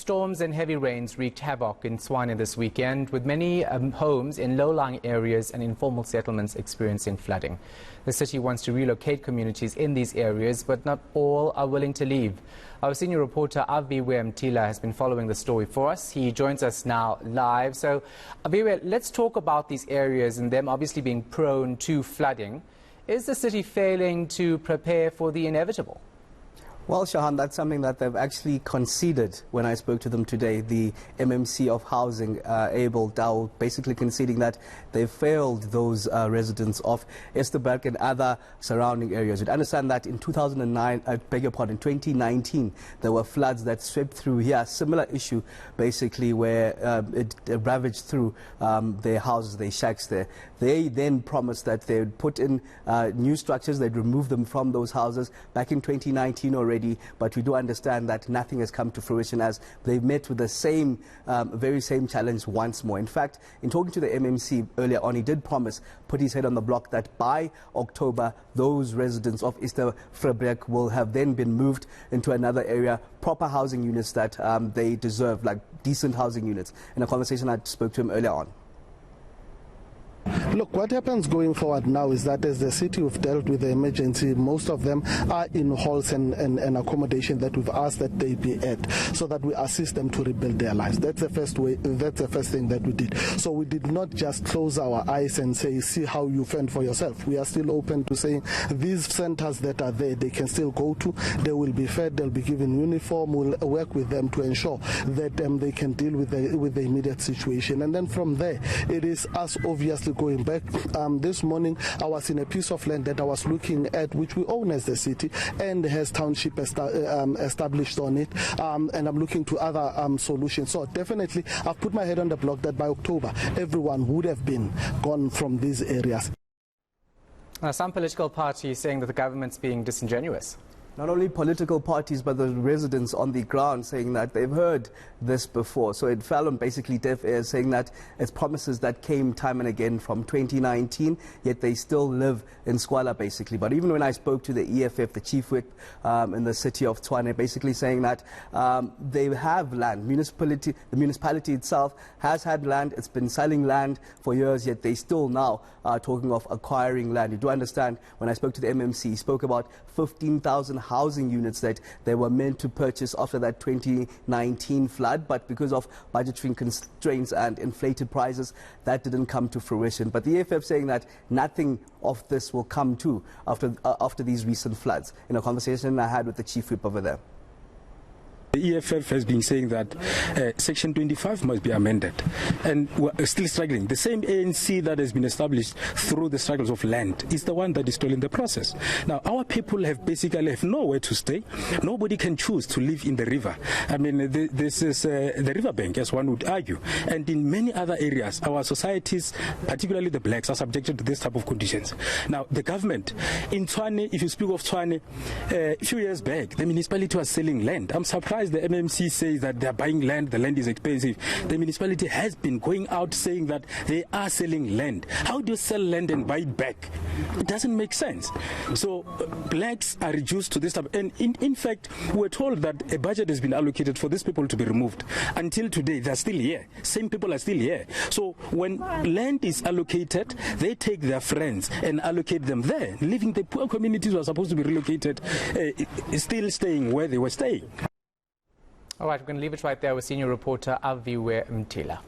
Storms and heavy rains wreaked havoc in Tshwane this weekend, with many homes in low-lying areas and informal settlements experiencing flooding. The city wants to relocate communities in these areas, but not all are willing to leave. Our senior reporter Aviwe Mtila has been following the story for us. He joins us now live. So, Aviwe, let's talk about these areas and them obviously being prone to flooding. Is the city failing to prepare for the inevitable? Well, Shahan, that's something that they've actually conceded when I spoke to them today. The MMC of Housing, Abel Dow, basically conceding that they failed those residents of Eerste Fabriek and other surrounding areas. You'd understand that in 2019, there were floods that swept through here. Similar issue, basically, where it ravaged through their houses, their shacks there. They then promised that they would put in new structures, they'd remove them from those houses back in 2019 already. But we do understand that nothing has come to fruition as they've met with the same, very same challenge once more. In fact, in talking to the MMC earlier on, he did promise, put his head on the block, that by October, those residents of Eerste Fabriek will have then been moved into another area, proper housing units that they deserve, like decent housing units. In a conversation I spoke to him earlier on. Look, what happens going forward now is that as the city we've dealt with the emergency, most of them are in halls and accommodation that we've asked that they be at, so that we assist them to rebuild their lives. That's the first way. That's the first thing that we did. So we did not just close our eyes and say, see how you fend for yourself. We are still open to saying these centers that are there, they can still go to. They will be fed. They'll be given uniform. We'll work with them to ensure that they can deal with the immediate situation. And then from there, it is us obviously going back. This morning I was in a piece of land that I was looking at, which we own as the city and has township established on it, and I'm looking to other solutions. So definitely I've put my head on the block that by October everyone would have been gone from these areas. Some political parties saying that the government's being disingenuous. Not only political parties, but the residents on the ground saying that they've heard this before. So it fell on basically deaf ears, saying that it's promises that came time and again from 2019, yet they still live in squalor, basically. But even when I spoke to the EFF, the chief whip in the city of Tshwane, basically saying that they have land. The municipality itself has had land. It's been selling land for years, yet they still now are talking of acquiring land. You do understand, when I spoke to the MMC, he spoke about 15,000 housing units that they were meant to purchase after that 2019 flood, but because of budgetary constraints and inflated prices, that didn't come to fruition. But the EFF saying that nothing of this will come to after these recent floods. In a conversation I had with the chief whip over there. The EFF has been saying that Section 25 must be amended, and we're still struggling. The same ANC that has been established through the struggles of land is the one that is still in the process. Now, our people have basically nowhere to stay. Nobody can choose to live in the river. I mean, this is the riverbank, as one would argue. And in many other areas, our societies, particularly the blacks, are subjected to this type of conditions. Now, the government, in Tshwane, if you speak of Tshwane, a few years back, the municipality was selling land. I'm surprised the MMC says that they are buying land, the land is expensive. The municipality has been going out saying that they are selling land. How do you sell land and buy it back? It doesn't make sense. So blacks are reduced to this type. And in fact, we're told that a budget has been allocated for these people to be removed. Until today, they're still here. Same people are still here. So when land is allocated, they take their friends and allocate them there, leaving the poor communities who are supposed to be relocated still staying where they were staying. All right, we're going to leave it right there with senior reporter Aviwe Mtila.